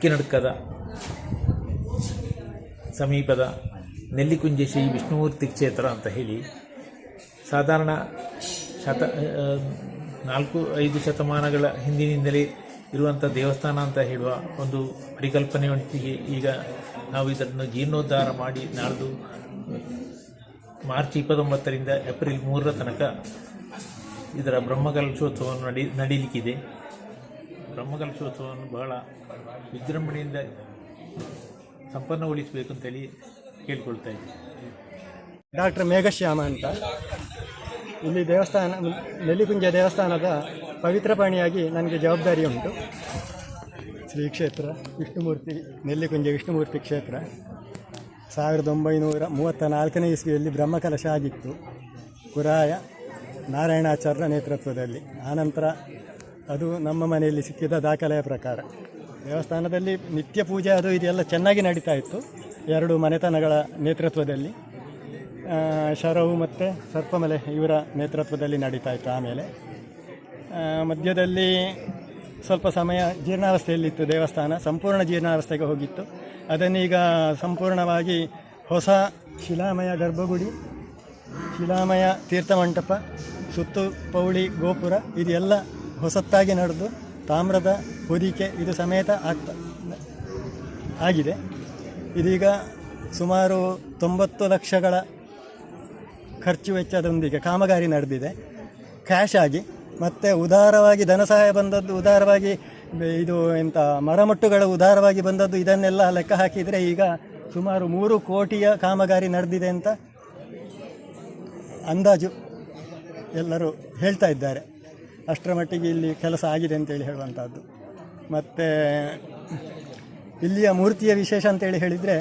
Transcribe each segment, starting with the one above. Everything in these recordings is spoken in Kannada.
ಉಕ್ಕಿನಡ್ಕದ ಸಮೀಪದ ನೆಲ್ಲಿಕುಂಜೆ ಶ್ರೀ ವಿಷ್ಣುಮೂರ್ತಿ ಕ್ಷೇತ್ರ ಅಂತ ಹೇಳಿ ಸಾಧಾರಣ 4-5 ಶತಮಾನಗಳ ಹಿಂದಿನಿಂದಲೇ ಇರುವಂಥ ದೇವಸ್ಥಾನ ಅಂತ ಹೇಳುವ ಒಂದು ಪರಿಕಲ್ಪನೆಯೊಂದಿಗೆ ಈಗ ನಾವು ಇದನ್ನು ಜೀರ್ಣೋದ್ಧಾರ ಮಾಡಿ ನಾಳ್ದು ಮಾರ್ಚ್ 29ರಿಂದ ಏಪ್ರಿಲ್ 3ರ ತನಕ ಇದರ ಬ್ರಹ್ಮಕಲಶೋತ್ಸವವನ್ನು ನಡೀಲಿಕ್ಕಿದೆ. ಬ್ರಹ್ಮಕಲಶೋತ್ಸವವನ್ನು ಬಹಳ ವಿಜೃಂಭಣೆಯಿಂದ ಸಂಪನ್ನಗೊಳಿಸಬೇಕು ಅಂತೇಳಿ ಕೇಳ್ಕೊಳ್ತಾ ಇದ್ದೀನಿ. ಡಾಕ್ಟರ್ ಮೇಘಶ್ಯಾಮ ಅಂತ. ಇಲ್ಲಿ ದೇವಸ್ಥಾನ ನೆಲ್ಲಿಕುಂಜ ದೇವಸ್ಥಾನದ ಪವಿತ್ರ ಪಾಣಿಯಾಗಿ ನನಗೆ ಜವಾಬ್ದಾರಿ ಉಂಟು. ಶ್ರೀ ಕ್ಷೇತ್ರ ವಿಷ್ಣುಮೂರ್ತಿ ನೆಲ್ಲಿಕುಂಜ ವಿಷ್ಣುಮೂರ್ತಿ ಕ್ಷೇತ್ರ 1934ನೇ ಇಸ್ವಿಯಲ್ಲಿ ಬ್ರಹ್ಮಕಲಶ ಆಗಿತ್ತು ಕುರಾಯ ನಾರಾಯಣಾಚಾರ್ಯರ ನೇತೃತ್ವದಲ್ಲಿ. ಆನಂತರ ಅದು ನಮ್ಮ ಮನೆಯಲ್ಲಿ ಸಿಕ್ಕಿದ ದಾಖಲೆಯ ಪ್ರಕಾರ ದೇವಸ್ಥಾನದಲ್ಲಿ ನಿತ್ಯ ಪೂಜೆ ಅದು ಇದೆಲ್ಲ ಚೆನ್ನಾಗಿ ನಡೀತಾ ಇತ್ತು. 2 ಮನೆತನಗಳ ನೇತೃತ್ವದಲ್ಲಿ, ಶರವು ಮತ್ತು ಸರ್ಪಮಲೆ ಇವರ ನೇತೃತ್ವದಲ್ಲಿ ನಡೀತಾ ಇತ್ತು. ಆಮೇಲೆ ಮಧ್ಯದಲ್ಲಿ ಸ್ವಲ್ಪ ಸಮಯ ಜೀರ್ಣಾವಸ್ಥೆಯಲ್ಲಿತ್ತು ದೇವಸ್ಥಾನ, ಸಂಪೂರ್ಣ ಜೀರ್ಣಾವಸ್ಥೆಗೆ ಹೋಗಿತ್ತು. ಅದನ್ನೀಗ ಸಂಪೂರ್ಣವಾಗಿ ಹೊಸ ಶಿಲಾಮಯ ಗರ್ಭಗುಡಿ, ಶಿಲಾಮಯ ತೀರ್ಥಮಂಟಪ, ಸುತ್ತು ಪೌಳಿ ಗೋಪುರ ಇದೆಲ್ಲ ಹೊಸತ್ತಾಗಿ ನಡೆದು ತಾಮ್ರದ ಹೊದಿಕೆ ಇದು ಸಮೇತ ಆಗಿದೆ. ಇದೀಗ ಸುಮಾರು 90 ಲಕ್ಷಗಳ ಖರ್ಚು ವೆಚ್ಚದೊಂದಿಗೆ ಕಾಮಗಾರಿ ನಡೆದಿದೆ ಕ್ಯಾಶ್ ಆಗಿ. ಮತ್ತು ಉದಾರವಾಗಿ ಧನ ಸಹಾಯ ಬಂದದ್ದು, ಉದಾರವಾಗಿ ಇದು ಮರಮಟ್ಟುಗಳ ಉದಾರವಾಗಿ ಬಂದದ್ದು, ಇದನ್ನೆಲ್ಲ ಲೆಕ್ಕ ಹಾಕಿದರೆ ಈಗ ಸುಮಾರು 3 ಕೋಟಿಯ ಕಾಮಗಾರಿ ನಡೆದಿದೆ ಅಂತ ಅಂದಾಜು ಎಲ್ಲರೂ ಹೇಳ್ತಾ ಇದ್ದಾರೆ. ಅಷ್ಟರ ಮಟ್ಟಿಗೆ ಇಲ್ಲಿ ಕೆಲಸ ಆಗಿದೆ ಅಂತೇಳಿ ಹೇಳುವಂಥದ್ದು. ಮತ್ತು ಇಲ್ಲಿಯ ಮೂರ್ತಿಯ ವಿಶೇಷ ಅಂತೇಳಿ ಹೇಳಿದರೆ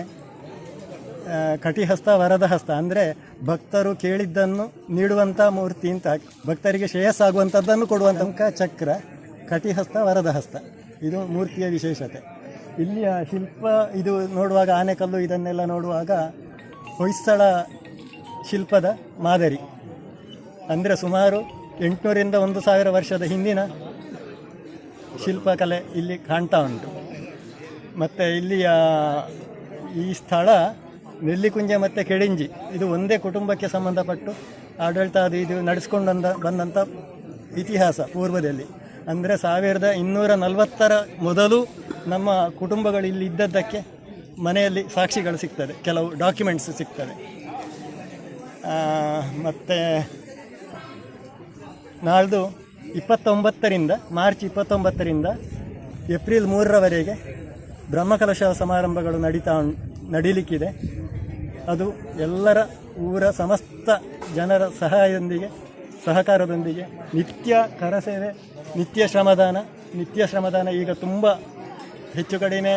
ಕಟಿಹಸ್ತ ವರದ ಹಸ್ತ, ಅಂದರೆ ಭಕ್ತರು ಕೇಳಿದ್ದನ್ನು ನೀಡುವಂಥ ಮೂರ್ತಿ ಅಂತ, ಭಕ್ತರಿಗೆ ಶ್ರೇಯಸ್ಸಾಗುವಂಥದ್ದನ್ನು ಕೊಡುವಂಥ ಚಕ್ರ, ಕಟಿಹಸ್ತ ವರದ ಹಸ್ತ, ಇದು ಮೂರ್ತಿಯ ವಿಶೇಷತೆ. ಇಲ್ಲಿಯ ಶಿಲ್ಪ ಇದು ನೋಡುವಾಗ, ಆನೆಕಲ್ಲು ಇದನ್ನೆಲ್ಲ ನೋಡುವಾಗ ಹೊಯ್ಸಳ ಶಿಲ್ಪದ ಮಾದರಿ, ಅಂದರೆ ಸುಮಾರು 800ರಿಂದ 1000 ವರ್ಷದ ಹಿಂದಿನ ಶಿಲ್ಪಕಲೆ ಇಲ್ಲಿ ಕಾಣ್ತಾ ಉಂಟು. ಮತ್ತು ಇಲ್ಲಿಯ ಈ ಸ್ಥಳ ನೆಲ್ಲಿಕುಂಜೆ ಮತ್ತು ಕೆಡಿಂಜಿ ಇದು ಒಂದೇ ಕುಟುಂಬಕ್ಕೆ ಸಂಬಂಧಪಟ್ಟು ಆಡಳಿತ ಇದು ನಡೆಸ್ಕೊಂಡು ಬಂದಂಥ ಇತಿಹಾಸ ಪೂರ್ವದಲ್ಲಿ. ಅಂದರೆ 1240ರ ಮೊದಲು ನಮ್ಮ ಕುಟುಂಬಗಳು ಇಲ್ಲಿ ಇದ್ದದ್ದಕ್ಕೆ ಮನೆಯಲ್ಲಿ ಸಾಕ್ಷಿಗಳು ಸಿಗ್ತದೆ, ಕೆಲವು ಡಾಕ್ಯುಮೆಂಟ್ಸ್ ಸಿಗ್ತದೆ. ಮತ್ತು ನಾಳ್ದು 29ರಿಂದ ಮಾರ್ಚ್ 29ರಿಂದ ಏಪ್ರಿಲ್ 3ರವರೆಗೆ ಬ್ರಹ್ಮಕಲಶ ಸಮಾರಂಭಗಳು ನಡೀಲಿಕ್ಕಿದೆ. ಅದು ಎಲ್ಲರ ಊರ ಸಮಸ್ತ ಜನರ ಸಹಕಾರದೊಂದಿಗೆ ನಿತ್ಯ ಕರಸೇವೆ, ನಿತ್ಯ ಶ್ರಮದಾನ ಈಗ ತುಂಬ ಹೆಚ್ಚು ಕಡಿಮೆ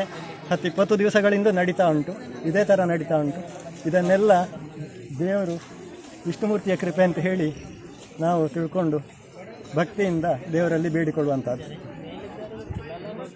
10-20 ದಿವಸಗಳಿಂದ ನಡೀತಾ ಉಂಟು. ಇದೇ ಥರ ನಡೀತಾ ಉಂಟು. ಇದನ್ನೆಲ್ಲ ದೇವರು ವಿಷ್ಣುಮೂರ್ತಿಯ ಕೃಪೆ ಅಂತ ಹೇಳಿ ನಾವು ತಿಳ್ಕೊಂಡು ಭಕ್ತಿಯಿಂದ ದೇವರಲ್ಲಿ ಬೇಡಿಕೊಳ್ಳುವಂಥದ್ದು.